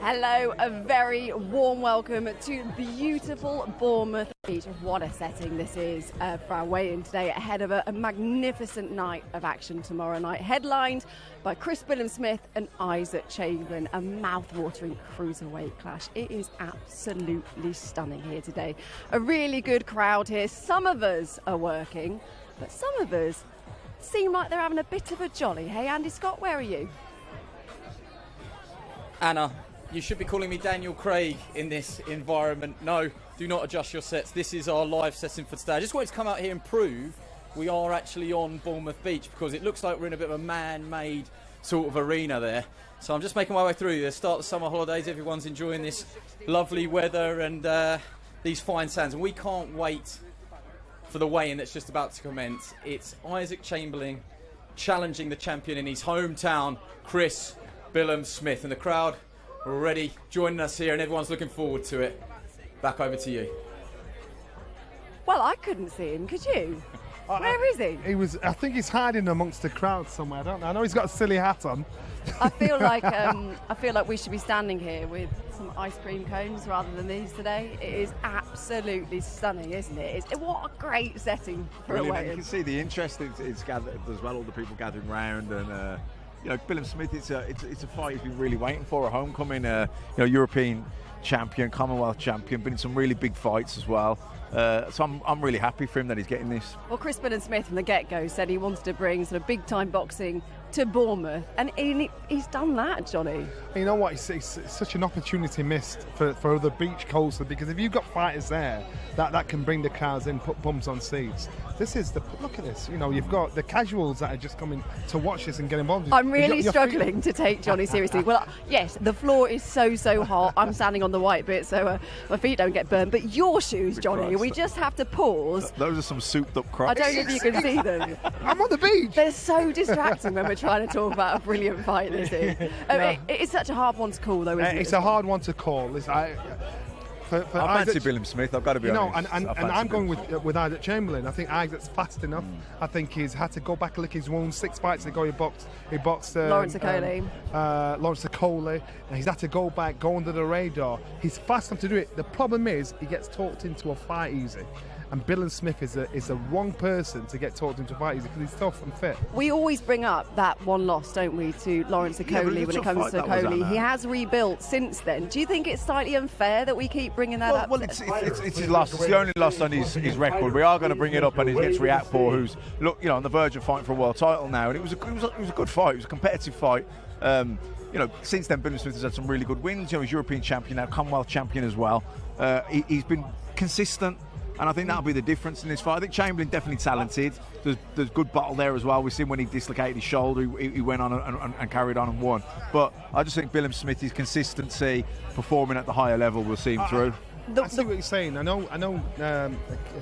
Hello, a very warm welcome to beautiful Bournemouth Beach. What a setting this is for our weigh-in today ahead of a magnificent night of action tomorrow night, headlined by Billam-Smith and Isaac Chamberlain, a mouth-watering cruiserweight clash. It is absolutely stunning here today. A really good crowd here. Some of us are working, but some of us seem like they're having a bit of a jolly. Hey, Andy Scott, where are you? Anna, you should be calling me Daniel Craig in this environment. No, do not adjust your sets. This is our live session for today. I just wanted to come out here and prove we are actually on Bournemouth Beach, because it looks like we're in a bit of a man-made sort of arena there. So I'm just making my way through the start of the summer holidays. Everyone's enjoying this lovely weather and these fine sands. And we can't wait for the weigh-in that's just about to commence. It's Isaac Chamberlain challenging the champion in his hometown, Billam-Smith. And the crowd are already joining us here and everyone's looking forward to it. Back over to you. Well, I couldn't see him, could you? Where is he? I think he's hiding amongst the crowd somewhere. I don't know. I know he's got a silly hat on. I feel like we should be standing here with some ice cream cones rather than these today. It is absolutely stunning, isn't it? What a great setting for a weigh-in. You can see the interest it's gathered as well. All the people gathering round, and Billam-Smith. It's a fight he's been really waiting for. A homecoming, European champion, Commonwealth champion, been in some really big fights as well. So I'm really happy for him that he's getting this. Well, Billam-Smith from the get-go said he wanted to bring sort of big-time boxing to Bournemouth, and he's done that, Johnny. You know what? It's such an opportunity missed for the beach coaster, because if you've got fighters there that can bring the crowds in, put bums on seats. Look at this. You've got the casuals that are just coming to watch this and get involved. I'm really struggling to take Johnny seriously. Well, yes, the floor is so hot. I'm standing on the white bit, so my feet don't get burned. But your shoes, Johnny, we just have to pause. Those are some souped up crocs. I don't know if you can see them. I'm on the beach. They're so distracting when we're trying to talk about a brilliant fight this is. It's such a hard one to call, though, isn't it? It's a hard one to call. I fancy Billam-Smith, I've got to be honest. And I'm going with Isaac Chamberlain. I think Isaac's fast enough. I think he's had to go back and lick his wounds. 6 fights ago he boxed Lawrence Okoli. Lawrence Okoli, and he's had to go back, go under the radar. He's fast enough to do it. The problem is he gets talked into a fight easy. And Billam-Smith is the wrong person to get talked into a fight easy, because he's tough and fit. We always bring up that one loss, don't we, to Lawrence Okoli when it comes to Okoli. He has rebuilt since then. Do you think it's slightly unfair that we keep bringing that up? Well, it's his loss. It's the only loss on his record. We are going to bring it up, and it's against Whittaker, who's on the verge of fighting for a world title now. And it was a good fight. It was a competitive fight. Since then, Billam-Smith has had some really good wins. He's European champion now, Commonwealth champion as well. He's been consistent. And I think that'll be the difference in this fight. I think Chamberlain definitely talented. There's good battle there as well. We've seen when he dislocated his shoulder, he went on and carried on and won. But I just think Billam-Smith, his consistency, performing at the higher level, will see him through. I see what you're saying. I know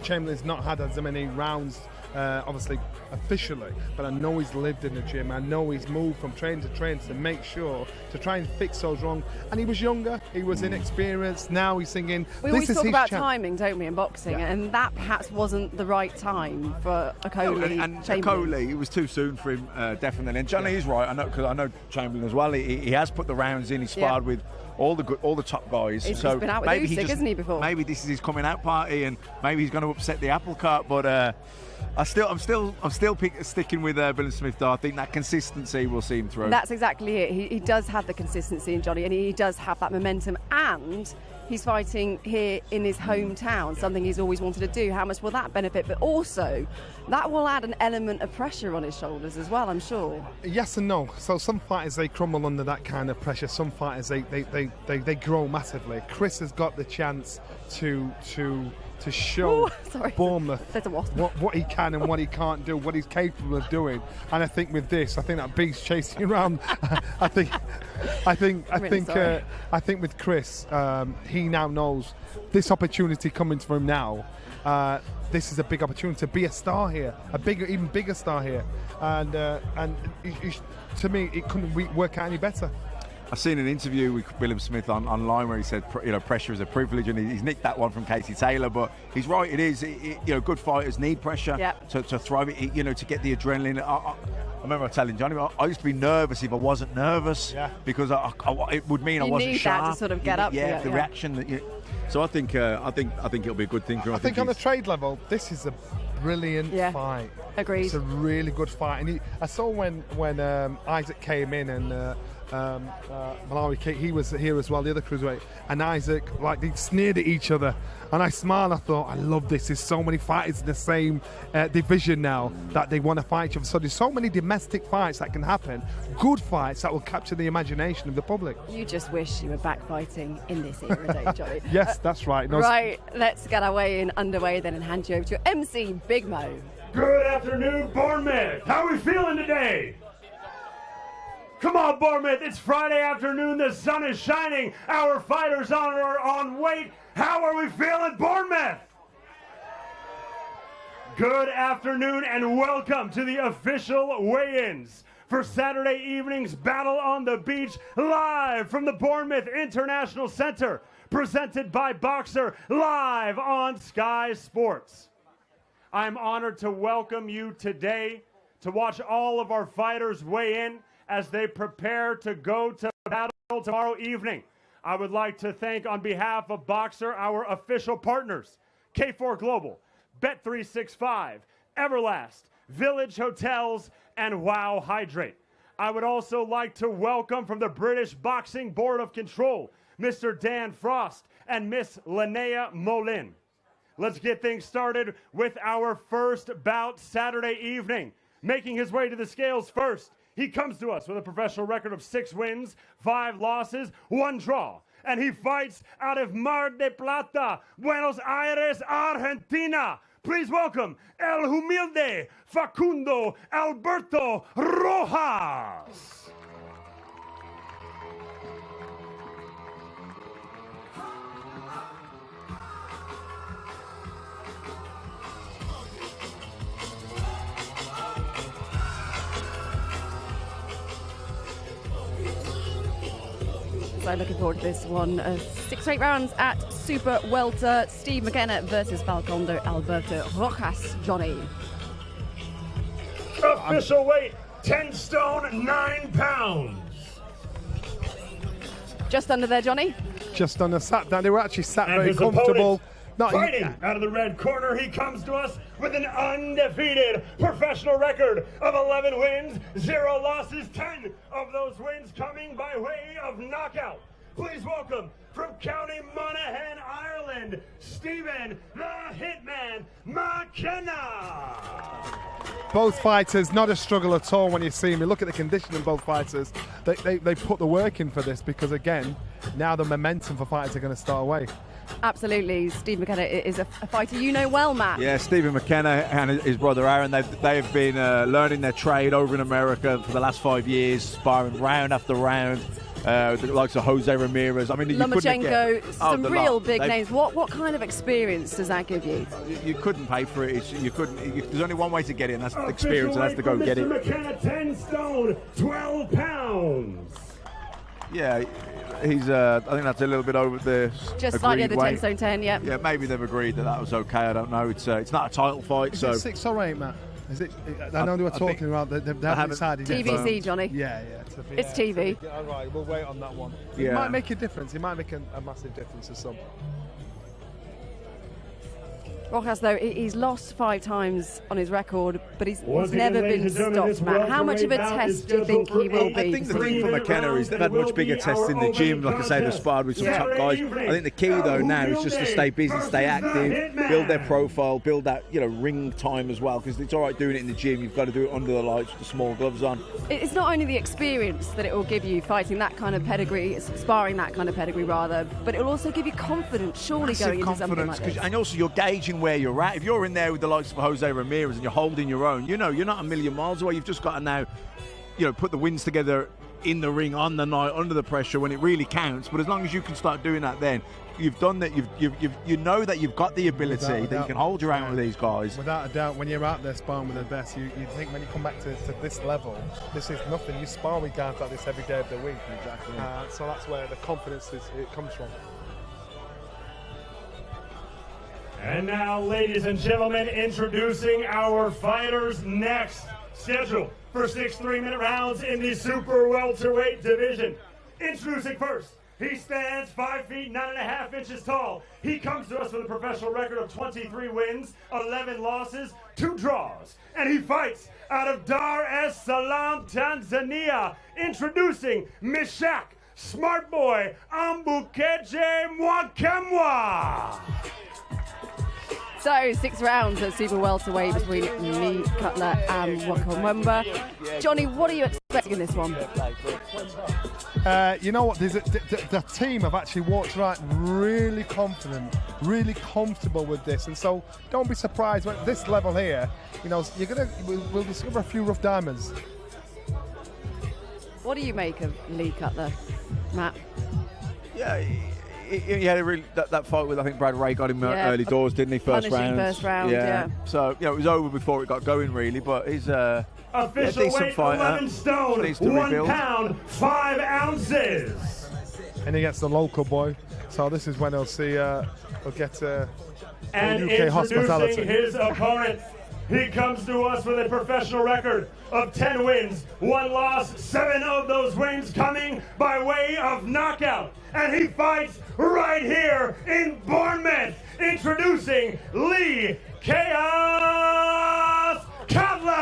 Chamberlain's not had as many rounds, obviously officially, but I know he's lived in the gym. I know he's moved from train to train to make sure to try and fix those wrong. And he was younger, he was inexperienced. Now he's thinking. We always talk about timing, don't we, in boxing? Yeah. And that perhaps wasn't the right time for Okoli. And Okoli, it was too soon for him, definitely. And Johnny is right. I know Chamberlain as well. He has put the rounds in. He sparred with all the top guys. He's been out with Usyk, isn't he, before? Maybe this is his coming out party, and maybe he's going to upset the apple cart. But I'm still sticking with Billam-Smith. Though I think that consistency will see him through. That's exactly it. He does have the consistency in Johnny, and he does have that momentum, and he's fighting here in his hometown, something he's always wanted to do. How much will that benefit? But also, that will add an element of pressure on his shoulders as well, I'm sure. Yes and no. So some fighters, they crumble under that kind of pressure. Some fighters, they grow massively. Chris has got the chance to show Bournemouth what he can and what he can't do, what he's capable of doing. And I think with this, I think that beast chasing around. I think with Chris, he now knows this opportunity coming for him now. This is a big opportunity to be a star here, even bigger star here. And to me, it couldn't work out any better. I've seen an interview with Billam-Smith online where he said, pressure is a privilege, and he's nicked that one from Casey Taylor. But he's right; it is. Good fighters need pressure to thrive. To get the adrenaline. remember telling Johnny, I used to be nervous if I wasn't nervous, because it would mean I wasn't need sharp. that to sort of get up. Yeah, the reaction that you. So I think it'll be a good thing for him. I think on the trade level, this is a brilliant fight. Agreed. It's a really good fight. And I saw when Isaac came in and Malawi, he was here as well, the other cruiserweight, and Isaac, like, they sneered at each other, and I smiled. I thought, I love this. There's so many fighters in the same division now that they want to fight each other. So there's so many domestic fights that can happen, good fights that will capture the imagination of the public. You just wish you were back fighting in this era, don't you, Johnny? Yes, that's right. Right, let's get our weigh-in underway then and hand you over to your MC, Big Mo. Good afternoon, Bournemouth. How are we feeling today? Come on, Bournemouth. It's Friday afternoon. The sun is shining. Our fighters are on weight. How are we feeling, Bournemouth? Good afternoon and welcome to the official weigh-ins for Saturday evening's Battle on the Beach, live from the Bournemouth International Center, presented by Boxer, live on Sky Sports. I'm honored to welcome you today to watch all of our fighters weigh in as they prepare to go to battle tomorrow evening. I would like to thank, on behalf of Boxer, our official partners, K4 Global, Bet365, Everlast, Village Hotels, and Wow Hydrate. I would also like to welcome from the British Boxing Board of Control, Mr. Dan Frost and Miss Linnea Molin. Let's get things started with our first bout Saturday evening. Making his way to the scales first, he comes to us with a professional record of 6 wins, 5 losses, 1 draw. And he fights out of Mar del Plata, Buenos Aires, Argentina. Please welcome El Humilde Facundo Alberto Rojas. So looking forward to this one. 6 to 8 rounds at Super Welter. Steve McKenna versus Facundo Alberto Rojas. Johnny. Official weight, 10 stone, 9 pounds. Just under there, Johnny. Just on the sat down. They were actually sat And very his comfortable. Fighting out of the red corner, he comes to us with an undefeated professional record of 11 wins, 0 losses, 10 of those wins coming by way of knockout. Please welcome from County Monaghan, Ireland, Stephen the Hitman McKenna. Both fighters, not a struggle at all when you see them. You look at the condition of both fighters. They put the work in for this because, again, now the momentum for fighters are going to start away. Absolutely. Steve McKenna is a fighter you know well, Matt. Yeah, Stephen McKenna and his brother Aaron, they've been learning their trade over in America for the last 5 years, sparring round after round. The likes of Jose Ramirez. I mean, Lomachenko, some real big names. What kind of experience does that give you? You couldn't pay for it. There's only one way to get it, and that's experience, and that's to go get it. McKenna, 10 stone, 12 pounds. Yeah, he's. I think that's a little bit over the. Just slightly over the 10 stone 10. Yeah. Yeah, maybe they've agreed that was okay. I don't know. It's not a title fight, Is so. it 6 or 8, Matt? Is it? I know they were talking about they haven't decided. TVC, Johnny. Yeah. It's TV. All right, we'll wait on that one. Yeah. It might make a difference. It might make a massive difference to some. Rojas, though, he's lost 5 times on his record, but he's Once never again, been ladies and gentlemen, stopped, Matt. How much of a test do you think he will be? I think the thing for McKenna is they've had much bigger tests in the gym. Like I say, they've sparred with some top guys. I think the key, though, now is just to stay busy, stay active, build their profile, build that ring time as well, because it's all right doing it in the gym. You've got to do it under the lights with the small gloves on. It's not only the experience that it will give you fighting that kind of pedigree, sparring that kind of pedigree rather, but it will also give you confidence, surely, going into something like this. And also you're gauging where you're at. If you're in there with the likes of Jose Ramirez and you're holding your own, you're not a million miles away. You've just got to now, put the wins together in the ring on the night under the pressure when it really counts. But as long as you can start doing that, then you've done that. You know that you've got the ability that you can hold your own with these guys. Without a doubt, when you're out there sparring with the best, you think when you come back to this level, this is nothing. You spar with guys like this every day of the week. Exactly. So that's where the confidence it comes from. And now, ladies and gentlemen, introducing our fighters next. Scheduled for 6 3-minute rounds in the super welterweight division. Introducing first, he stands 5 feet 9.5 inches tall. He comes to us with a professional record of 23 wins, 11 losses, 2 draws. And he fights out of Dar es Salaam, Tanzania. Introducing Mishak Smart Boy Ambukeje Mwakemwa. So, 6 rounds at super welterweight between Lee, Cutler and Mwakemwa. Johnny, what are you expecting in this one? You know what? The team have actually walked right really confident, really comfortable with this, and so don't be surprised when at this level here, you know, we'll discover a few rough diamonds. What do you make of Lee Cutler, Matt? Yeah, he had that fight with, I think Brad Ray got him early doors, didn't he? First round. Yeah. So it was over before it got going, really. But he's official decent weight, fighter. 11 stone, Needs to 1 rebuild. pound, 5 ounces. And he gets the local boy, so this is when he'll see he'll get And UK introducing hospitality. his opponent, he comes to us with a professional record of 10 wins, 1 loss, 7 of those wins coming by way of knockout. And he fights right here in Bournemouth. Introducing Lee Chaos Cutler.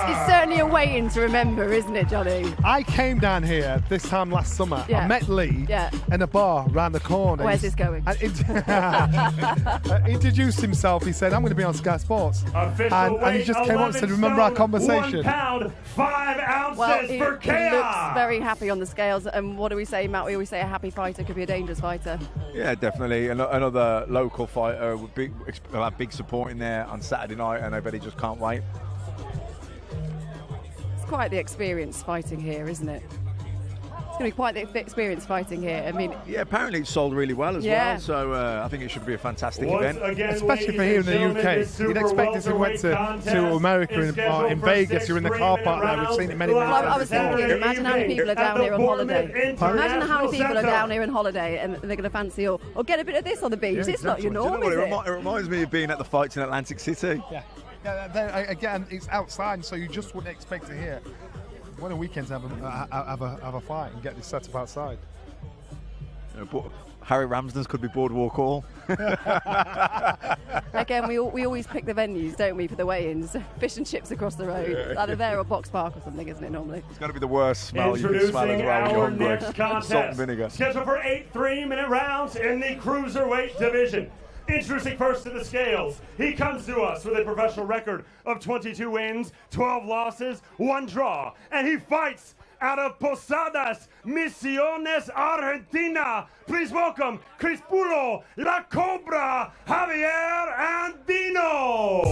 It's certainly a weigh-in to remember, isn't it, Johnny? I came down here this time last summer. Yeah. I met Lee Yeah. in a bar round the corner. Where's this going? And introduced himself. He said, "I'm going to be on Sky Sports," and he just came up and said, "Remember our conversation?" 1 pound, 5 ounces Well, he for looks Chaos. very happy on the scales. And what do we say, Matt? We always say a happy fighter could be a dangerous fighter. Yeah, definitely. Another local fighter will have big support in there on Saturday night, and I bet he just can't wait. It's quite the experience fighting here, isn't it? It's going to be quite the experience fighting here. I mean, Yeah, apparently it's sold really well as Yeah. well, so I think it should be a fantastic Once event. again, Especially for ladies here in and the gentlemen, UK. this You'd super expect this if we went to welterweight America contest or is scheduled in for Vegas. 6 You're in the car park there. We've seen it many, many well, I times was thinking, before. imagine how many people are down here on holiday. Pardon? Imagine how many people are down here on holiday and they're going to fancy or get a bit of this on the beach. Yeah, It's not your Do you know norm, what? is it? It reminds me of being at the fights in Atlantic City. Yeah, again, it's outside, so you just wouldn't expect to hear. One of the weekends have a fight and get this set up outside. Harry Ramsden's could be Boardwalk Hall. Again, we always pick the venues, don't we, for the weigh-ins? Fish and chips across the road, either there or Box Park or something, isn't it, normally? It's going to be the worst smell you can Introducing smell as well when you're our hungry. next Salt and contest, vinegar. scheduled for 8 3-minute rounds in the cruiserweight division. Introducing first to the scales, he comes to us with a professional record of 22 wins, 12 losses, 1 draw, and he fights out of Posadas, Misiones, Argentina. Please welcome Crispulo, La Cobra, Javier Andino.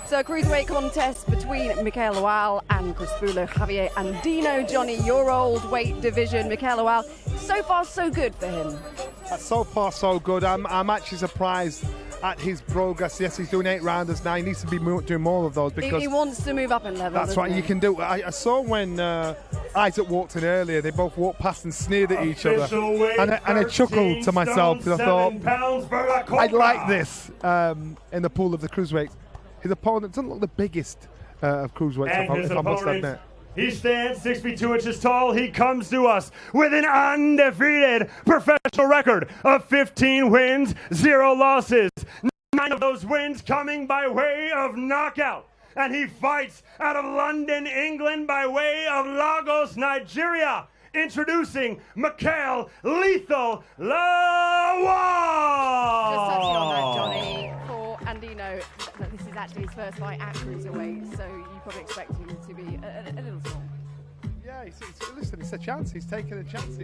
So a cruiserweight contest between Mikel Lual and Crispulo Javier Andino. Johnny, your old weight division. Mikel Lual, so far so good for him. So far, so good. I'm actually surprised at his progress. Yes, he's doing 8 rounders now. He needs to be doing more of those because He wants to move up in level. that's right. You can do. I saw when Isaac walked in earlier. They both walked past and sneered at each other, and I chuckled to myself because I thought I'd like this in the pool of the cruiserweight. His opponent doesn't look the biggest of cruiserweights, And his if I must opponent, admit. he stands 6 feet 2 inches tall. He comes to us with an undefeated professional record of 15 wins, 0 losses. 9 of those wins coming by way of knockout. And he fights out of London, England by way of Lagos, Nigeria. Introducing Mikel Lethal Lual. Just touching on that, Johnny, for Andino, that this is actually his first fight at cruiserweight, so you probably expect him to be a little small. Yeah, listen, it's a chance. He's taking a chance.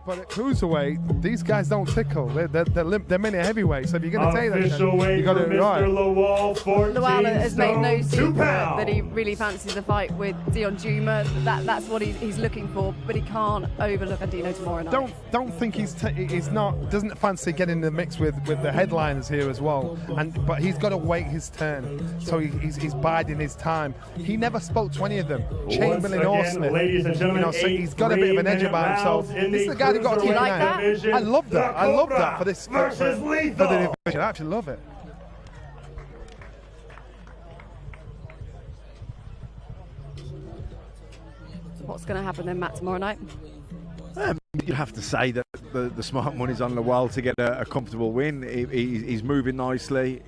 But at cruiserweight, these guys don't tickle. They're mini heavyweights. So if you're going to take that, you got to do it right. Lual, Lual has made no 2 secret pounds. that he really fancies a fight with Dion Juma. That's what he's looking for, but he can't overlook Andino tomorrow night. Don't think doesn't fancy getting in the mix with the headliners here as well. But he's got to wait his turn. So he's biding his time. He never spoke to any of them. Chamberlain or Smith. Ladies and gentlemen, So he's got a bit of an edge about him. So this is the guy who got to keep an eye on. I love that. I love that for this for the division. I actually love it. What's going to happen then, Matt, tomorrow night? You'd have to say that the smart money's on Lual to get a comfortable win. He's moving nicely.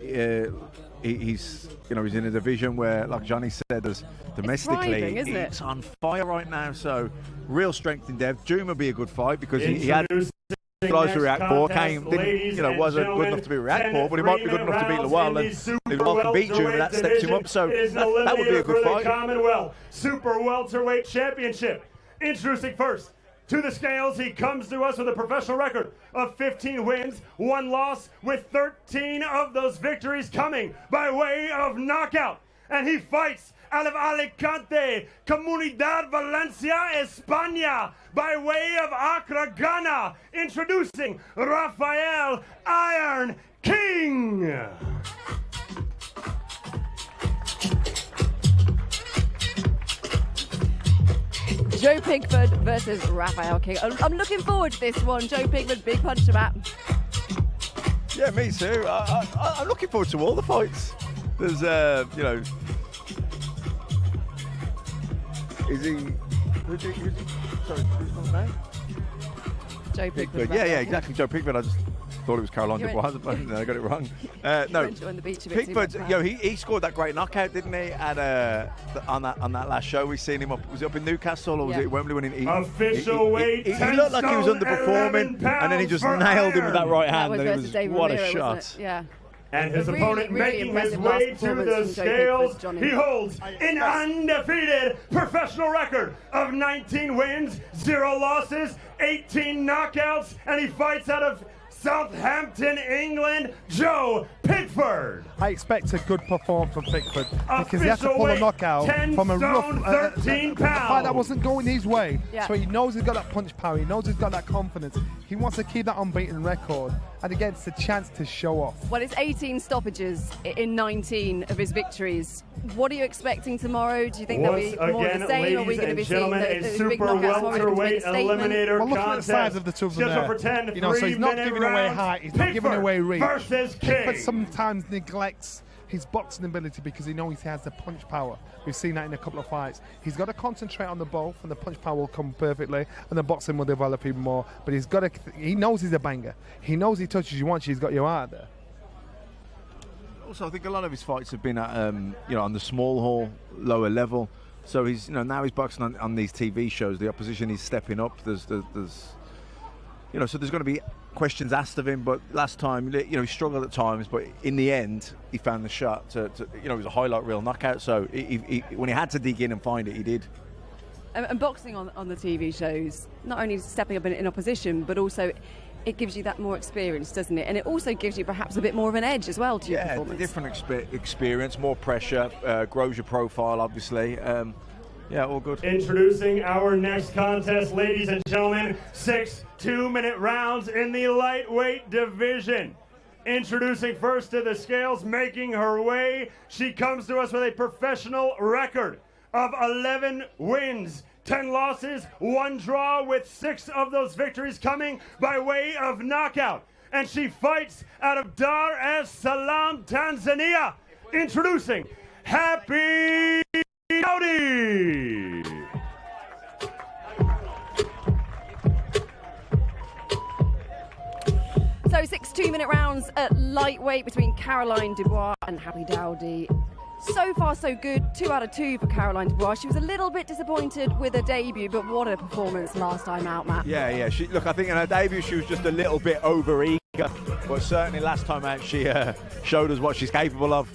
He's in a division where, like Johnny said, there's domestically it's on fire right now. So real strength in depth. June will be a good fight because he had guys to react for. Wasn't good enough to be react for, but he might be good enough to beat Lual. And if Lual can beat June, that steps him up. So that would be a good fight. Commonwealth Super Welterweight Championship. Introducing first to the scales, he comes to us with a professional record of 15 wins, 1 loss, with 13 of those victories coming by way of knockout. And he fights out of Alicante, Comunidad Valencia, España, by way of Accra, Ghana. Introducing Rafael Iron King. Joe Pickford versus Rafael King. I'm looking forward to this one. Joe Pickford, big puncher, Matt. Yeah, me too. I'm looking forward to all the fights. There's, is he? Sorry, who's his name? Joe Pickford. Yeah, exactly. Joe Pickford. I just thought it was Caroline Dubois, but I got it wrong. No, Pickford. He scored that great knockout, didn't he? On that last show, we seen him up. Was it up in Newcastle or was it Wembley when he official weight? He looked like he was underperforming, and then he just nailed him with that right hand. And it was what a shot. Yeah. And his opponent making his way to the scales, he holds an undefeated professional record of 19 wins, 0 losses, 18 knockouts, and he fights out of Southampton, England, Joe Pickford. I expect a good performance from Pickford because he had to pull a knockout from a rough 13 pounds. fight that wasn't going his way. Yeah. So he knows he's got that punch power. He knows he's got that confidence. He wants to keep that unbeaten record, and again, it's a chance to show off. Well, it's 18 stoppages in 19 of his victories. What are you expecting tomorrow? Do you think there'll be more of the same, or are we going to be seeing the big knockouts? Welterweight eliminator well, look at the contest. size of the two of them there. For 10, so he's not giving away height. He's not giving away reach. Versus King. But sometimes neglects his boxing ability because he knows he has the punch power. We've seen that in a couple of fights. He's got to concentrate on the both, and the punch power will come perfectly, and the boxing will develop even more. But he's got to. He knows he's a banger. He knows he touches you once, he's got you out there. Also, I think a lot of his fights have been at, on the small hall, lower level. So he's, now he's boxing on these TV shows. The opposition is stepping up. There's so there's going to be questions asked of him. But last time, he struggled at times. But in the end, he found the shot to it was a highlight reel knockout. So when he had to dig in and find it, he did. And boxing on the TV shows, not only stepping up in opposition, but also it gives you that more experience, doesn't it? And it also gives you perhaps a bit more of an edge as well to your performance. Yeah, different experience, more pressure, grows your profile, obviously. Yeah, all good. Introducing our next contest, ladies and gentlemen, 6 2-minute rounds in the lightweight division. Introducing first to the scales, making her way, she comes to us with a professional record of 11 wins, 10 losses, 1 draw, with 6 of those victories coming by way of knockout. And she fights out of Dar es Salaam, Tanzania. Introducing Happy Dowdy. So 6 2-minute rounds at lightweight between Caroline Dubois and Happy Dowdy. So far, so good. 2 out of 2 for Caroline Dubois. She was a little bit disappointed with her debut, but what a performance last time out, Matt. Yeah. I think in her debut she was just a little bit over-eager, but certainly last time out she showed us what she's capable of.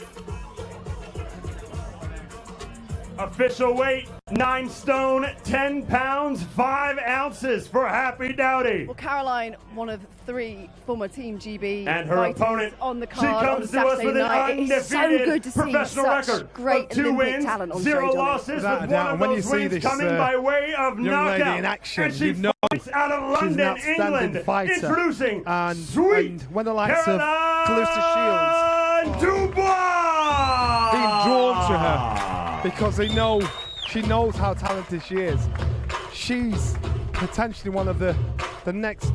Official weight, 9 stone, 10 pounds, 5 ounces for Happy Dowdy. Well, Caroline, one of 3 former Team GB And her fighters opponent, on the she card comes on to us Saturday with an night. It is so good undefeated to see professional such record great of 2 Olympic wins, talent on 0 stage, Johnny. losses, Without a with doubt. one of When you those see wins this, coming by way of young lady knockout. in action, and she you know fights out of she's an London, outstanding England. fighter. Introducing And Sweet when the likes of Caroline Dubois being drawn to her because she knows how talented she is. She's potentially one of the next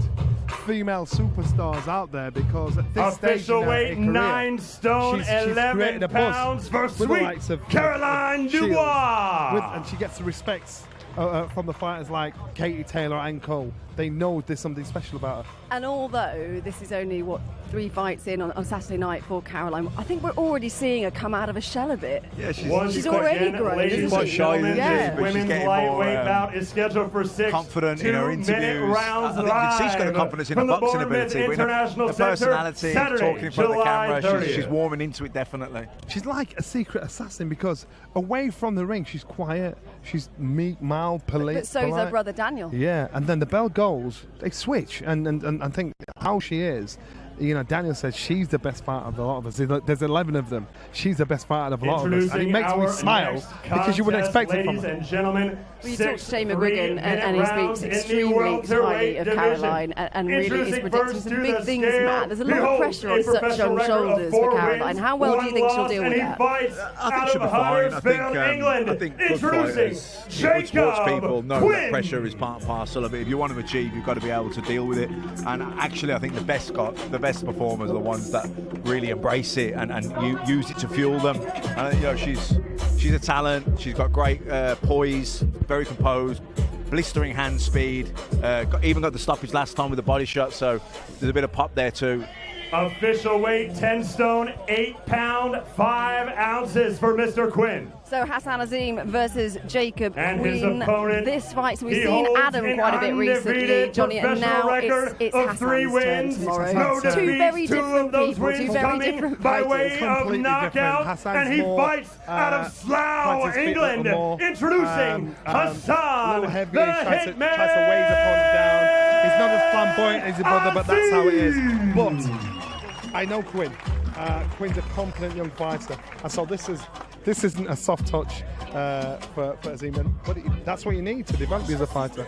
female superstars out there, because at this stage official in weight, her career, 9 stone, she's 11 created a buzz pounds for with the Sweet likes of Caroline Shields. Dubois. And she gets the respects from the fighters like Katie Taylor and Cole. They know there's something special about her. And although this is only, 3 fights in on Saturday night for Caroline, I think we're already seeing her come out of a shell a bit. Yeah, She's already grown, ladies isn't and she? gentlemen, Yeah. this But she's women's getting lightweight more, bout is scheduled for 6 confident in her 2-minute interviews. rounds I think you can see she's got a live confidence in her from the boxing Bournemouth ability, but in International her Center, personality, Saturday, talking in front of the July camera, 30th. she's warming into it definitely. She's like a secret assassin, because away from the ring, she's quiet, she's meek, mild, polite. But so is her brother Daniel. Yeah, and then the bell goes, they switch, and I think how she is. You know, Daniel says she's the best fighter of a lot of us. There's 11 of them. She's the best fighter of a lot of us. And it makes me smile because you wouldn't expect it from ladies her. and gentlemen. Well, you talk to Shane 6 McGuigan and he speaks extremely highly of Caroline and really is predicting some big things, Matt. There's a lot of pressure on such young shoulders for Caroline. How well do you think she'll deal with that? I think she'll be fine. I think good fighters, good sports people know that pressure is part and parcel of it. If you want to achieve, you've got to be able to deal with it. And actually, I think the best performers are the ones that really embrace it and use it to fuel them. You know, she's a talent. She's got great poise, very composed, blistering hand speed. Even got the stoppage last time with the body shot, so there's a bit of pop there too. Official weight, 10 stone, 8 pound, 5 ounces for Mr. Quinn. So Hassan Azeem versus Jacob And Quinn. his opponent, This fight, so we've he seen holds Adam an quite a bit recently, undefeated Johnny, and now professional it's record of 3 Hassan's wins, turn tomorrow. no Two defeats, very 2 different of those people, wins two very coming different by fighters. way of Completely knockout, different. Hassan's and he more, fights out of Slough, tries to speak England. more, Introducing Hassan, little heavy, the tries to Hitman. weigh his opponent down. He's not as flamboyant as his brother, but that's how it is. But I know Quinn. Quinn's a competent young fighter, and so this isn't a soft touch for Azeem, but that's what you need to develop you as a fighter.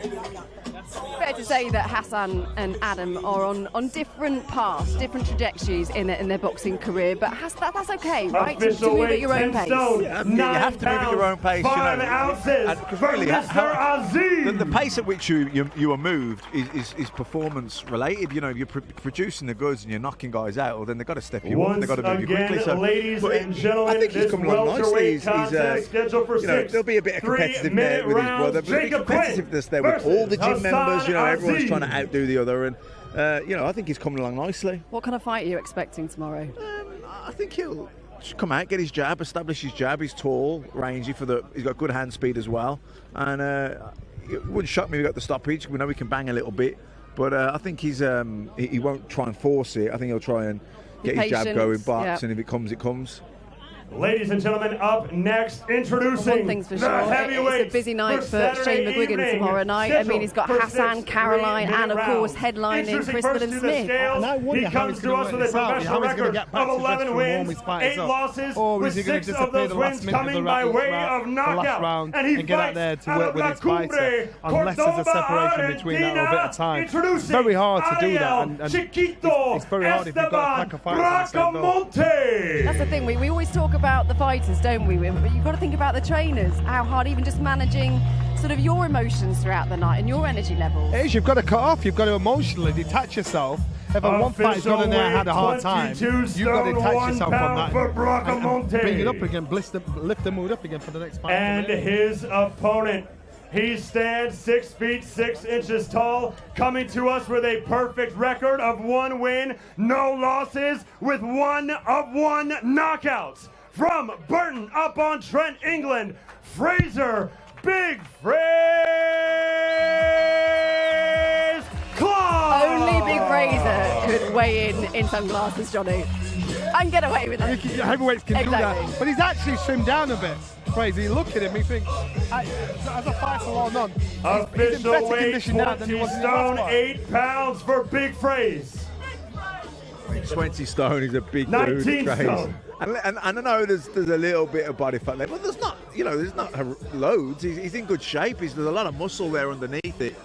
Fair to say that Hassan and Adam are on different paths, different trajectories in their boxing career, but that's okay, right? To move at your own pace. Yeah, you have to move at your own pace. 5 you know. ounces And for really, Mr. Azeem. the pace at which you are moved is performance related. You know, if you're producing the goods and you're knocking guys out, well, then they've got to step you up. They've got to move you quickly. So, ladies but and gentlemen, I think he's this coming along nicely. welterweight He's contest scheduled for you know, 6 there'll be a bit of competitiveness there with his brother, but there'll be competitiveness there with all the gym members. You know, everyone's trying to outdo the other, and you know, I think he's coming along nicely. What kind of fight are you expecting tomorrow? I think he'll just come out, get his jab, establish his jab. He's tall, rangy he's got good hand speed as well, and it wouldn't shock me if he got the stoppage. We know he can bang a little bit, but I think he won't try and force it. I think he'll try and get his jab going, box, and if it comes, it comes. Ladies and gentlemen, up next, introducing One thing's for the sure, heavyweights it's a busy night for Saturday Shane McGuigan evening, tomorrow night. I mean, he's got scheduled Hassan, for Caroline, 6 and of course minute headlining rounds. Chris Introducing first to the Billam-Smith. scales, And I wonder he how comes he's to gonna us work with a this out. professional How he's gonna record get back of to just 11 to warm wins, his fighters 8 up. losses, Or with is he going 6 to of disappear those the last wins minute of coming the by way of last knockout. round And he and get out fights there to out work of with his fighter, unless there's a separation between that or a bit of time. It's very hard to do that, and it's very hard if you've got a pack of fighters on the same bill. That's the thing, we always talk about the fighters, don't we? But you've got to think about the trainers, how hard even just managing sort of your emotions throughout the night and your energy levels. It is, you've got to cut off, you've got to emotionally detach yourself. If one fighter's got in there and had a hard time, you've got to detach yourself from that and bring it up again, lift the mood up again for the next fight. And his opponent, he stands 6 feet 6 inches tall, coming to us with a perfect record of 1 win, no losses, with 1 of 1 knockouts. From Burton upon Trent, England, Frazer Big Fraser Clarke. Only Big Fraser could weigh in sunglasses, Johnny, and get away with it. Heavyweights can do that, but he's actually trimmed down a bit. Fraser, you look at him, you think, as a fighter or none, official weight 20 stone, 8 pounds for Big Fraser. 20 stone is a big 19 dude. stone. And I know there's a little bit of body fat there, but there's not, there's not loads. He's in good shape. There's a lot of muscle there underneath it.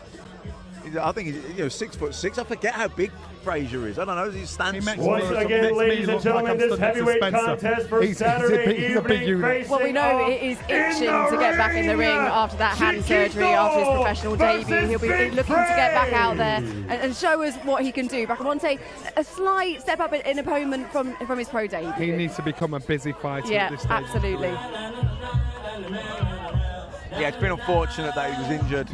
I think he's 6'6". I forget how big Fraser is. I don't know. He stands. Once again, ladies and gentlemen, this heavyweight contest for Saturday evening. Well, we know it is itching to get back in the ring after that hand surgery, after his professional debut. He'll be looking to get back out there and show us what he can do. Bracamonte, a slight step up in opponent from his pro debut. He needs to become a busy fighter at this stage. Absolutely. Yeah, it's been unfortunate that he was injured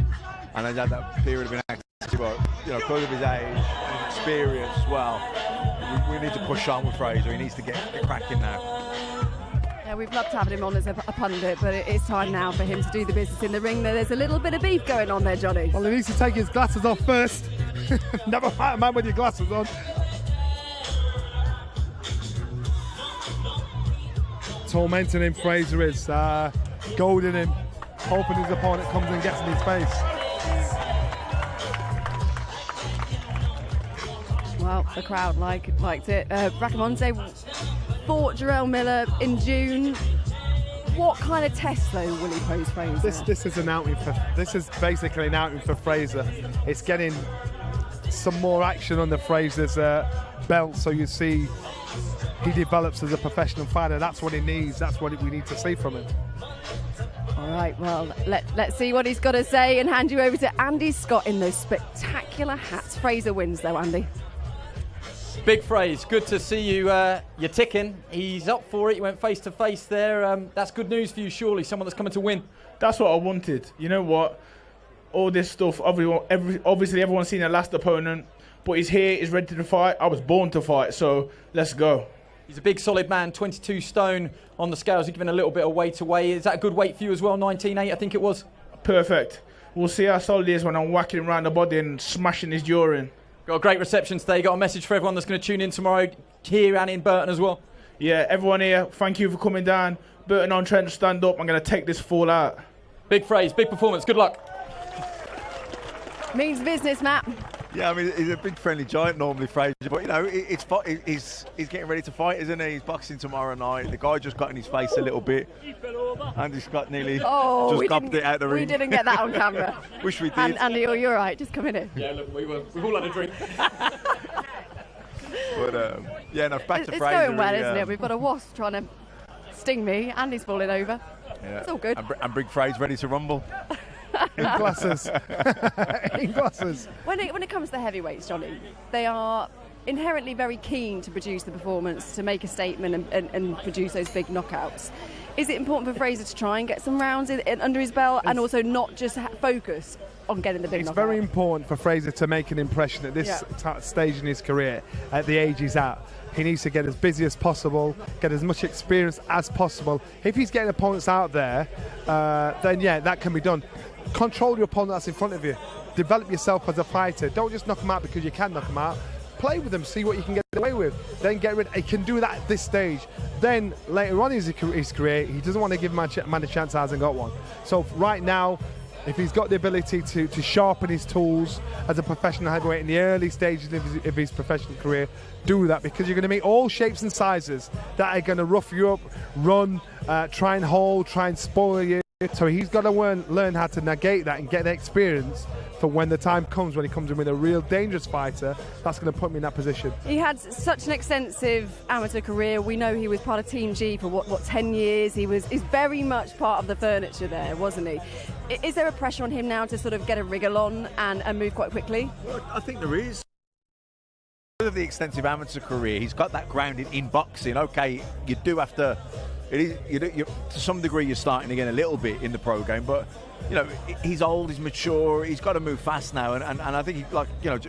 and he's had that period of inactivity, but because of his age and his experience as well, we need to push on with Fraser. He needs to get cracking now. Yeah, we'd love to have him on as a pundit, but it's time now for him to do the business in the ring. There's a little bit of beef going on there, Johnny. Well, he needs to take his glasses off first. Never fight a man with your glasses on. Tormenting him, Fraser is goading him, hoping his opponent comes and gets in his face. Well, the crowd liked it. Bracamonte fought Jarrell Miller in June. What kind of test, though, will he pose Fraser? This is basically an outing for Fraser. It's getting some more action under Fraser's belt, so you see he develops as a professional fighter. That's what he needs. That's what we need to see from him. All right, well, let's see what he's got to say and hand you over to Andy Scott in those spectacular hats. Fraser wins, though, Andy. Big Fraser, good to see you. You're ticking. He's up for it. You went face to face there. That's good news for you, surely. Someone that's coming to win. That's what I wanted. You know what? All this stuff. Obviously, everyone's seen the last opponent, but he's here. He's ready to fight. I was born to fight, so let's go. He's a big, solid man. 22 stone on the scales. He's giving a little bit of weight away. Is that a good weight for you as well? 19.8, I think it was. Perfect. We'll see how solid he is when I'm whacking him around the body and smashing his jaw in. Got a great reception today. Got a message for everyone that's going to tune in tomorrow here and in Burton as well. Yeah, everyone here, thank you for coming down. Burton-on-Trent, stand up. I'm going to take this fall out. Big Fraser, big performance. Good luck. Means business, Matt. Yeah, I mean, he's a big friendly giant normally, Fraser, but he's getting ready to fight, isn't he? He's boxing tomorrow night. The guy just got in his face a little bit. Andy Scott nearly just gobbed it out the ring. We didn't get that on camera. Wish we did. Andy, you're all right. Just come in here. Yeah, look, we've all had a drink. But back to Fraser. It's going well, isn't it? We've got a wasp trying to sting me. Andy's falling over. Yeah. It's all good. And Big Fraser ready to rumble. In glasses. In glasses. When it comes to the heavyweights, Johnny, they are inherently very keen to produce the performance, to make a statement and produce those big knockouts. Is it important for Fraser to try and get some rounds under his belt and also not just focus on getting the big knockout? It's very important for Fraser to make an impression at this stage in his career, at the age he's at. He needs to get as busy as possible, get as much experience as possible. If he's getting opponents out there, then yeah, that can be done. Control your opponent that's in front of you. Develop yourself as a fighter. Don't just knock them out because you can knock them out. Play with them, see what you can get away with. Then get rid. He can do that at this stage. Then later on in his career, he doesn't want to give man a chance that hasn't got one. So right now, if he's got the ability to sharpen his tools as a professional heavyweight in the early stages of his professional career, do that, because you're going to meet all shapes and sizes that are going to rough you up, run, try and hold, try and spoil you. So he's got to learn how to negate that and get the experience for when the time comes, when he comes in with a real dangerous fighter, that's going to put me in that position. He had such an extensive amateur career. We know he was part of Team G for what 10 years. He's very much part of the furniture there, wasn't he? Is there a pressure on him now to sort of get a wriggle on and move quite quickly? Well, I think there is. Because of the extensive amateur career, he's got that grounding in boxing. Okay, you do have to. To some degree, you're starting again a little bit in the pro game, but he's old, he's mature, he's got to move fast now, and I think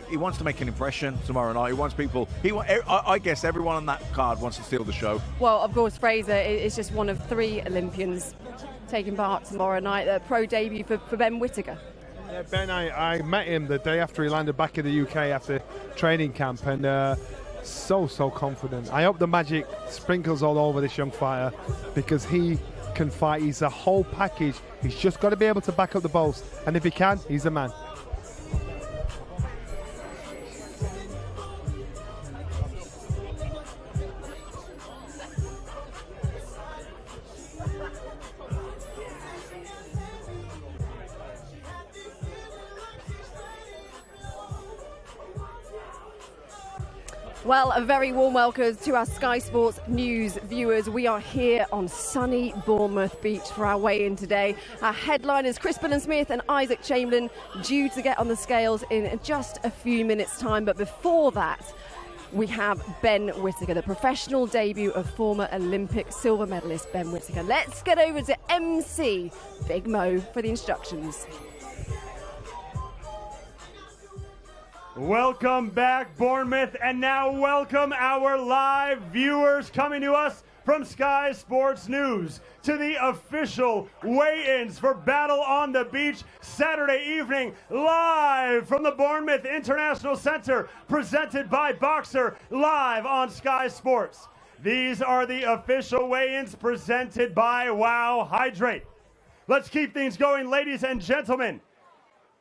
he wants to make an impression tomorrow night. He wants people. I guess everyone on that card wants to steal the show. Well, of course, Fraser is just one of 3 Olympians taking part tomorrow night. A pro debut for Ben Whittaker. Yeah, Ben, I met him the day after he landed back in the UK after training camp, and so confident. I hope the magic sprinkles all over this young fighter, because he can fight. He's a whole package. He's just got to be able to back up the boast. And if he can, he's a man. Well, a very warm welcome to our Sky Sports News viewers. We are here on sunny Bournemouth Beach for our weigh-in today. Our headliners, Billam-Smith and Isaac Chamberlain, due to get on the scales in just a few minutes' time. But before that, we have Ben Whittaker, the professional debut of former Olympic silver medalist Ben Whittaker. Let's get over to MC Big Mo for the instructions. Welcome back, Bournemouth, and now welcome our live viewers coming to us from Sky Sports News to the official weigh-ins for Battle on the Beach Saturday evening, live from the Bournemouth International Center, presented by Boxer, live on Sky Sports. These are the official weigh-ins presented by Wow Hydrate. Let's keep things going, ladies and gentlemen.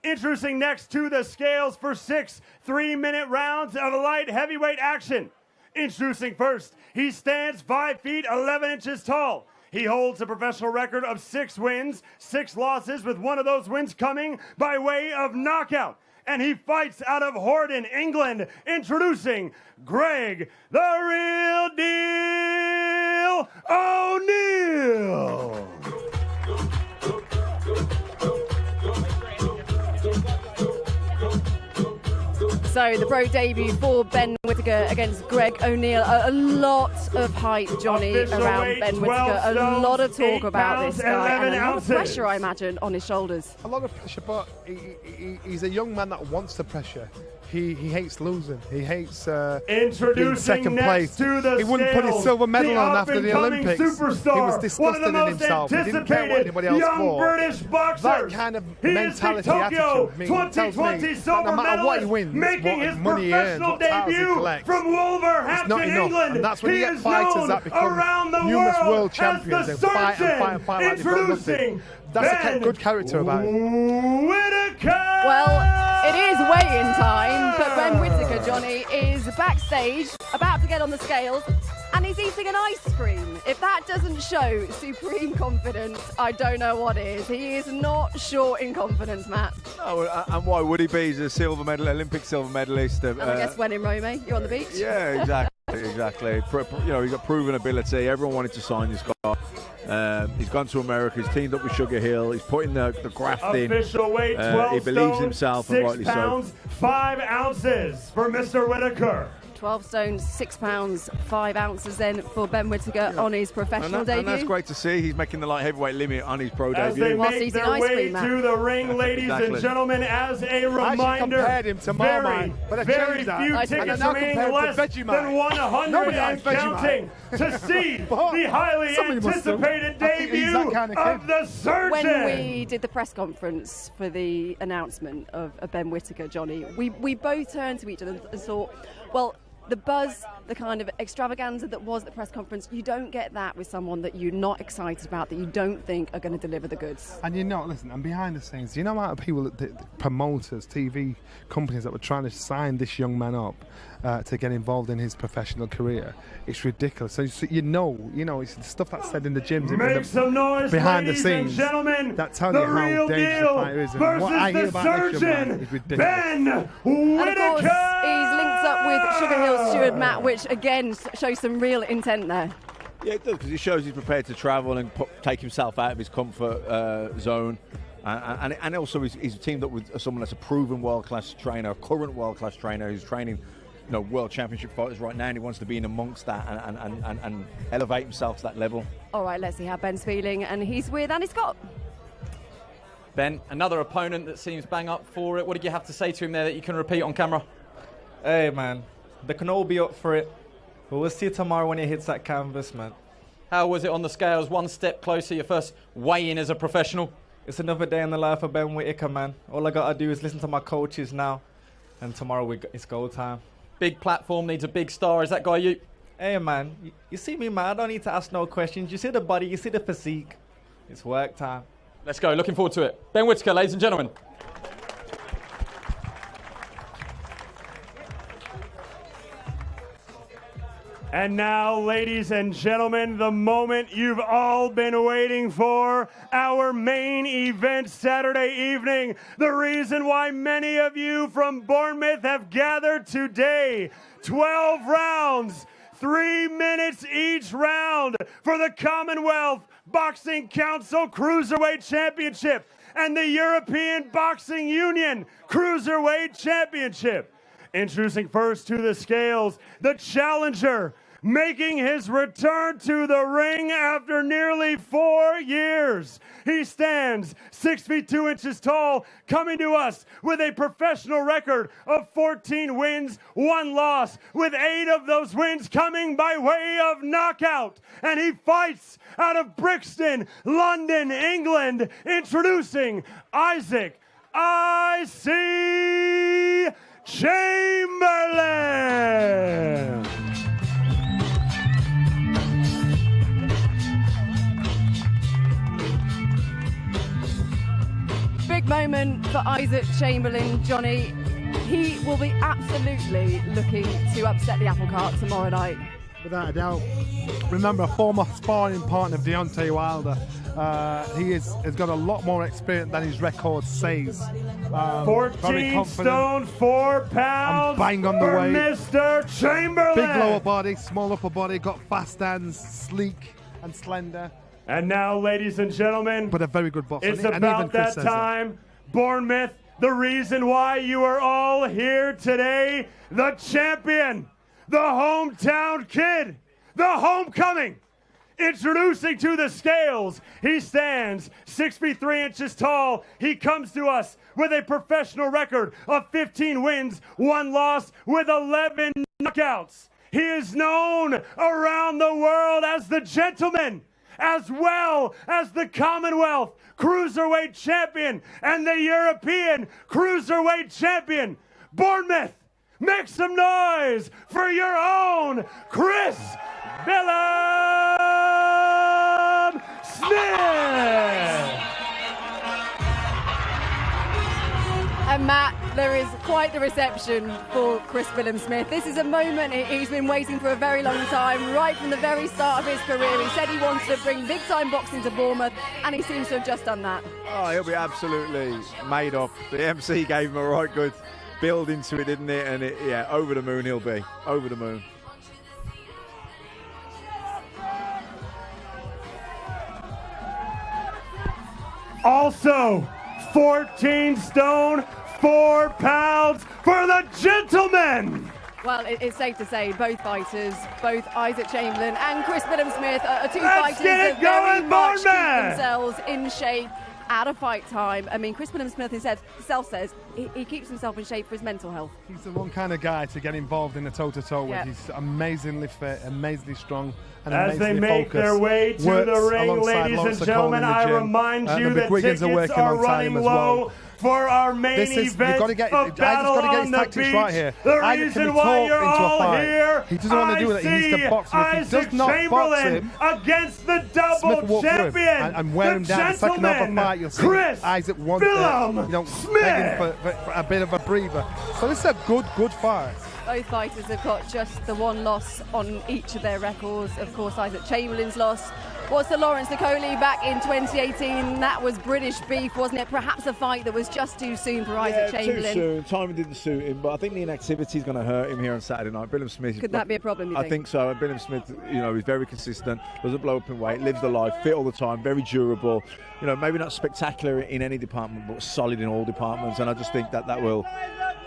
Introducing next to the scales for 6 3-minute rounds of light heavyweight action. Introducing first, he stands 5 feet 11 inches tall. He holds a professional record of 6 wins, 6 losses, with one of those wins coming by way of knockout. And he fights out of Hordon, England. Introducing Greg, the Real Deal O'Neill. So the pro debut for Ben Whittaker against Greg O'Neill. A lot of hype, Johnny, around Ben Whittaker. A lot of talk about this guy and a lot of pressure, I imagine, on his shoulders. A lot of pressure, but he's a young man that wants the pressure. He hates losing. He hates being second place. He wouldn't put his silver medal on after the Olympics. He was disgusted in himself. He didn't care what anybody else thought. That kind of mentality, attitude tells me that no matter what he wins, what money he earns, what titles he collects, from it's not enough. And that's when you get fighters that become numerous world champions and fight like they've got nothing. That's a good character about him. Well, it is weigh-in time, but Ben Whittaker, Johnny, is backstage, about to get on the scales, and he's eating an ice cream. If that doesn't show supreme confidence, I don't know what is. He is not short in confidence, Matt. No, and why would he be? He's a silver medal, Olympic silver medalist. And I guess when in Rome, you're on the beach. Yeah, exactly. Exactly. You know, he's got proven ability. Everyone wanted to sign this guy. He's gone to America. He's teamed up with Sugar Hill. He's putting the graft in. Official weight, 12 he believes in himself, and rightly 6 pounds, so. 5 ounces for Mr. Whittaker. 12 stone, 6 pounds, 5 ounces then for Ben Whittaker on his professional debut. And that's great to see. He's making the light heavyweight limit on his pro as debut. They make their way to the ring, ladies and gentlemen, as a reminder, I compared him to Marmite, but I very changed that. few tickets remaining, less than 100 and counting to see the highly anticipated debut of the Surgeon. When we did the press conference for the announcement of Ben Whittaker, Johnny, we both turned to each other and thought, well, the buzz, the kind of extravaganza that was at the press conference, you don't get that with someone that you're not excited about, that you don't think are going to deliver the goods. And listen, and behind the scenes, you know how people, the promoters, TV companies that were trying to sign this young man up to get involved in his professional career. It's ridiculous. So you know, it's the stuff that's said in the gyms, Make some noise, behind the ladies scenes, and gentlemen, that tell you how dangerous the fighter is. And what I hear about this young man is ridiculous. Ben Whittaker! And of course, he's linked up with Sugar Hill steward Matt, which again shows some real intent there. Yeah, it does, because he shows he's prepared to travel and take himself out of his comfort zone. And also he's teamed up with someone that's a proven world-class trainer, a current world-class trainer who's training world championship fighters right now, and he wants to be in amongst that and elevate himself to that level. All right, let's see how Ben's feeling, and he's with Andy Scott. Ben, another opponent that seems bang up for it. What did you have to say to him there that you can repeat on camera? Hey, man, they can all be up for it, but we'll see tomorrow when he hits that canvas, man. How was it on the scales? One step closer, your first weigh-in as a professional? It's another day in the life of Ben Whittaker, man. All I got to do is listen to my coaches now, and tomorrow it's go time. Big platform, needs a big star. Is that guy you? Hey, man, you see me, man? I don't need to ask no questions. You see the body, you see the physique. It's work time. Let's go. Looking forward to it. Ben Whittaker, ladies and gentlemen. And now, ladies and gentlemen, the moment you've all been waiting for, our main event Saturday evening. The reason why many of you from Bournemouth have gathered today. 12 rounds, 3 minutes each round for the Commonwealth Boxing Council Cruiserweight Championship and the European Boxing Union Cruiserweight Championship. Introducing first to the scales, the challenger, making his return to the ring after nearly 4 years. He stands 6 feet 2 inches tall, coming to us with a professional record of 14 wins, 1 loss, with 8 of those wins coming by way of knockout. And he fights out of Brixton, London, England, introducing Isaac I.C. Chamberlain. Big moment for Isaac Chamberlain, Johnny. He will be absolutely looking to upset the apple cart tomorrow night. Without a doubt. Remember, a former sparring partner of Deontay Wilder. He has got a lot more experience than his record says. 14 stone, 4 pounds. Bang on the way. Mr. Chamberlain. Big lower body, small upper body, got fast hands, sleek and slender. And now, ladies and gentlemen, but a very good boxer. It's about that time. Bournemouth, the reason why you are all here today, the champion, the hometown kid, the homecoming. Introducing to the scales, he stands 6 feet 3 inches tall. He comes to us with a professional record of 15 wins, 1 loss, with 11 knockouts. He is known around the world as the gentleman, as well as the Commonwealth Cruiserweight Champion and the European Cruiserweight Champion. Bournemouth, make some noise for your own Chris Billam-Smith. And Matt, there is quite the reception for Chris Billam-Smith. This is a moment he's been waiting for a very long time, right from the very start of his career. He said he wanted to bring big-time boxing to Bournemouth, and he seems to have just done that. Oh, he'll be absolutely made up. The MC gave him a right good build into it, didn't it? And yeah, over the moon he'll be. Over the moon. Also, 14 stone, 4 pounds for the gentleman. Well, it's safe to say both fighters, both Isaac Chamberlain and Chris Billam-Smith, are two fighters that very much keep themselves in shape at a fight time. I mean, Chris Billam-Smith himself says he keeps himself in shape for his mental health. He's the one kind of guy to get involved in a toe-to-toe with. He's amazingly fit, amazingly strong, and as amazingly they make focused. their way to the ring, ladies and gentlemen, I remind you that tickets are running low for our main event of Battle on the Beach. Right here. The reason why you're all here, he doesn't want to do that. He needs to box him. If he does not box him, against the double champion, and wear him down. The second over fight, you'll see Isaac wants begging for a bit of a breather. So this is a good fight. Both fighters have got just the 1 loss on each of their records. Of course, Isaac Chamberlain's loss was to Lawrence Nicoli back in 2018. That was British beef, wasn't it? Perhaps a fight that was just too soon for Isaac Chamberlain. Too soon. Timing didn't suit him, but I think the inactivity is going to hurt him here on Saturday night. Billam-Smith. Could that be a problem, you think? I think so. And Billam-Smith, he's very consistent, doesn't blow up in weight, lives the life, fit all the time, very durable. Maybe not spectacular in any department, but solid in all departments. And I just think that will.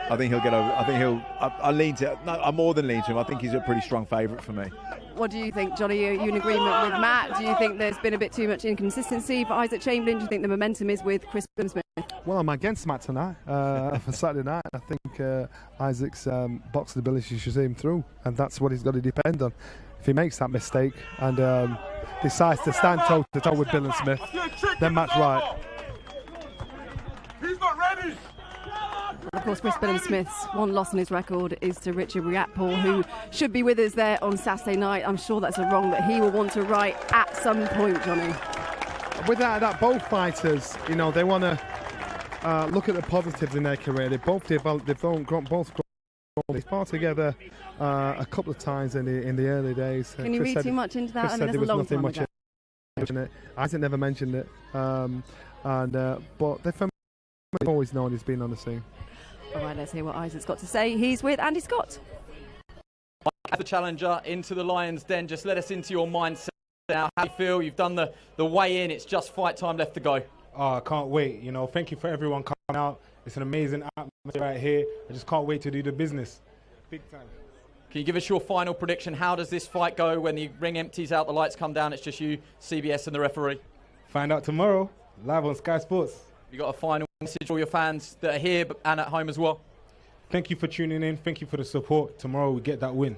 I think he'll get over. I lean to. No, I more than lean to him. I think he's a pretty strong favourite for me. What do you think, Johnny? Are you in agreement with Matt? Do you think there's been a bit too much inconsistency for Isaac Chamberlain? Do you think the momentum is with Chris Billam-Smith? Well, I'm against Matt tonight for Saturday night. I think Isaac's boxing ability should see him through, and that's what he's got to depend on. If he makes that mistake and decides to stand toe-to-toe with Billam-Smith, then Matt's right. He's not ready. Of course, Chris Billam-Smith's 1 loss on his record is to Richard Riakporhe, who should be with us there on Saturday night. I'm sure that's a wrong that he will want to right at some point, Johnny. with that, both fighters, you know, they want to look at the positives in their career. They both developed, both they fought together a couple of times in the early days. Can you read too much into that? Chris said there was nothing much in it. Isaac never mentioned it, but they've always known he's been on the scene. All right, let's hear what Isaac's got to say. He's with Andy Scott. As the challenger into the Lions' Den, just let us into your mindset now. How do you feel? You've done the weigh-in. It's just fight time left to go. Oh, I can't wait. You know, thank you for everyone coming out. It's an amazing atmosphere right here. I just can't wait to do the business. Big time. Can you give us your final prediction? How does this fight go when the ring empties out, the lights come down, it's just you, CBS and the referee? Find out tomorrow, live on Sky Sports. You got a final message for all your fans that are here and at home as well? Thank you for tuning in. Thank you for the support. Tomorrow we get that win.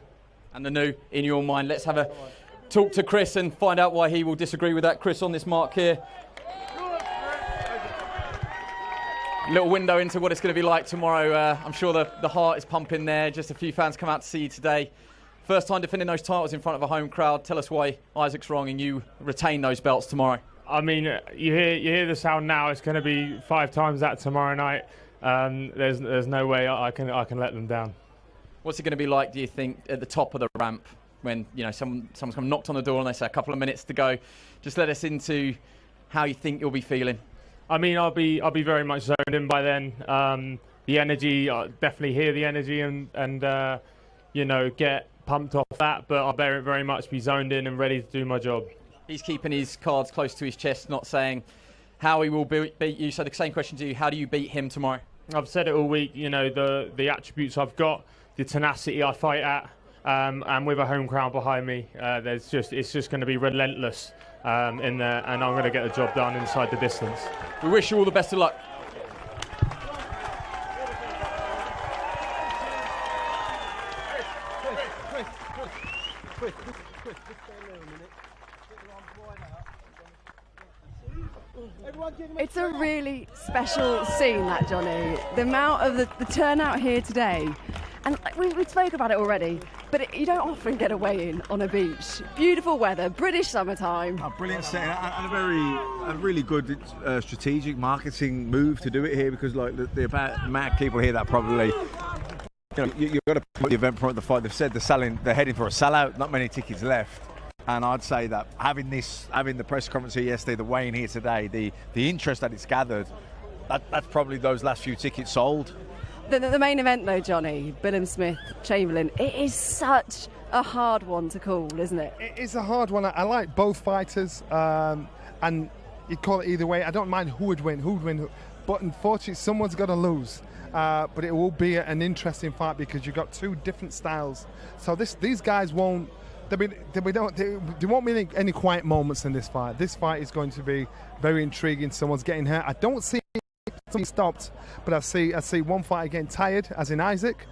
And the new in your mind. Let's have a talk to Chris and find out why he will disagree with that. Chris, on this mark here. Little window into what it's going to be like tomorrow. I'm sure the heart is pumping there. Just a few fans come out to see you today. First time defending those titles in front of a home crowd. Tell us why Isaac's wrong and you retain those belts tomorrow. I mean, you hear the sound now. It's going to be 5 times that tomorrow night. There's no way I can let them down. What's it going to be like, do you think, at the top of the ramp when someone's come knocked on the door and they say a couple of minutes to go? Just let us into how you think you'll be feeling. I mean, I'll be very much zoned in by then. The energy, I definitely hear the energy and get pumped off that. But I'll very much be zoned in and ready to do my job. He's keeping his cards close to his chest, not saying how he will beat you. So the same question to you: how do you beat him tomorrow? I've said it all week. You know, the attributes I've got, the tenacity I fight at, and with a home crowd behind me, it's just going to be relentless in there, and I'm going to get the job done inside the distance. We wish you all the best of luck. It's a really special scene, that, Johnny. The amount of the turnout here today. And we spoke about it already, but you don't often get away in on a beach. Beautiful weather, British summertime. Oh, brilliant setting, and a really good strategic marketing move to do it here, because like the amount of people here that probably, you've got to put the event front of the fight. They've said they're heading for a sellout. Not many tickets left. And I'd say that having the press conference here yesterday, the weigh-in here today, the interest that it's gathered, that's probably those last few tickets sold. The main event, though, Johnny, Billam-Smith, Chamberlain, it is such a hard one to call, isn't it? It is a hard one. I like both fighters, and you call it either way. I don't mind who would win, but unfortunately, someone's got to lose. But it will be an interesting fight because you've got two different styles. So these guys won't. There won't be any quiet moments in this fight. This fight is going to be very intriguing. Someone's getting hurt. I don't see something stopped, but I see one fighter getting tired, as in Isaac.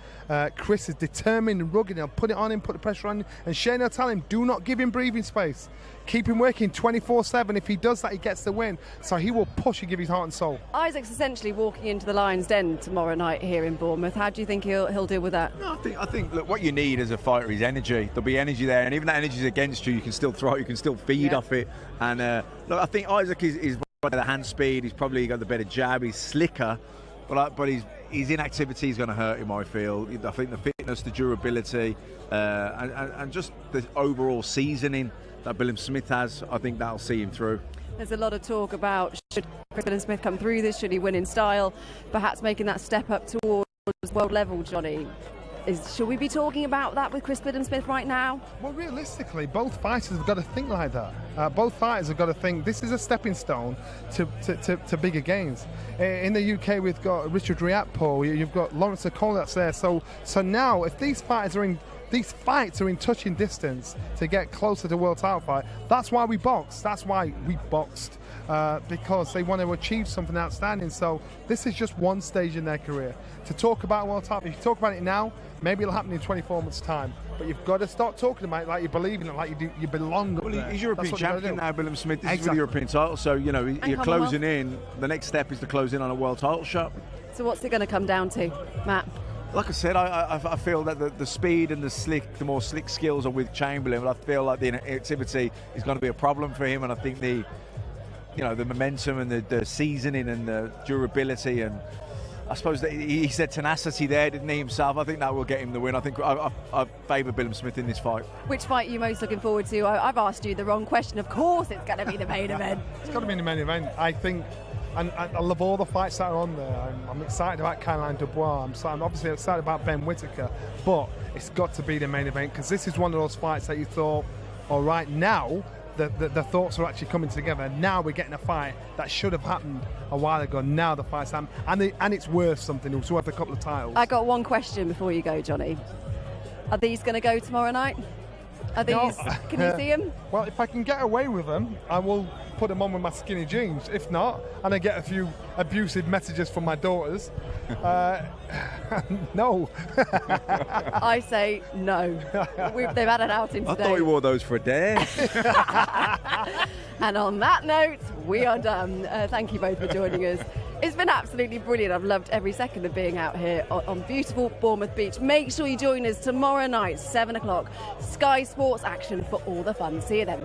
Chris is determined and rugged. He'll put it on him, put the pressure on him, and Shane will tell him, do not give him breathing space. Keep him working 24/7. If he does that, he gets the win. So he will push and give his heart and soul. Isaac's essentially walking into the Lions' Den tomorrow night here in Bournemouth. How do you think he'll deal with that? No, I think look, what you need as a fighter is energy. There'll be energy there, and even that energy is against you. You can still throw it, you can still feed off it. And look, I think Isaac is the hand speed. He's probably got the better jab. He's slicker, but his inactivity is going to hurt him. I feel. I think the fitness, the durability, and just the overall seasoning that Billam-Smith has, I think that'll see him through. There's a lot of talk about should Billam-Smith come through this, should he win in style, perhaps making that step up towards world level, Johnny. Should we be talking about that with Chris Billam-Smith right now? Well, realistically, both fighters have got to think like that. Both fighters have got to think this is a stepping stone to bigger gains. In the UK, we've got Richard Riakpo, you've got Lawrence Okoli that's there. So now, if these fights are in touching distance to get closer to world title fight, that's why we boxed. That's why we boxed. Because they want to achieve something outstanding. So this is just one stage in their career. To talk about world title, if you talk about it now, maybe it'll happen in 24 months' time. But you've got to start talking about it like you believe in it, like you belong. Well, he's European champion now, Billam-Smith. This is Exactly. the European title, so you're closing in. The next step is to close in on a world title shot. So what's it going to come down to, Matt? Like I said, I feel that the speed and the more slick skills are with Chamberlain, but I feel like the inactivity is going to be a problem for him, and I think the the momentum and the seasoning and the durability, and I suppose that he said tenacity there, didn't he, himself? I think that will get him the win. I think I favour Billam-Smith in this fight. Which fight are you most looking forward to? I've asked you the wrong question. Of course it's going to be the main event. It's got to be the main event. I think, and I love all the fights that are on there. I'm excited about Chamberlain Dubois. I'm obviously excited about Ben Whittaker, but it's got to be the main event, because this is one of those fights that you thought, all right, now the thoughts are actually coming together. Now we're getting a fight that should have happened a while ago. Now the fight's happened, and it's worth something. It's worth a couple of titles. I got one question before you go, Johnny. Are these going to go tomorrow night? Are these? No. Can you see them? Well, if I can get away with them, I will put them on with my skinny jeans. If not, and I get a few abusive messages from my daughters, no. I say no. They've had an outing today. I thought he wore those for a day. And on that note, we are done. Thank you both for joining us. It's been absolutely brilliant. I've loved every second of being out here on beautiful Bournemouth Beach. Make sure you join us tomorrow night, 7 o'clock. Sky Sports action for all the fun. See you then.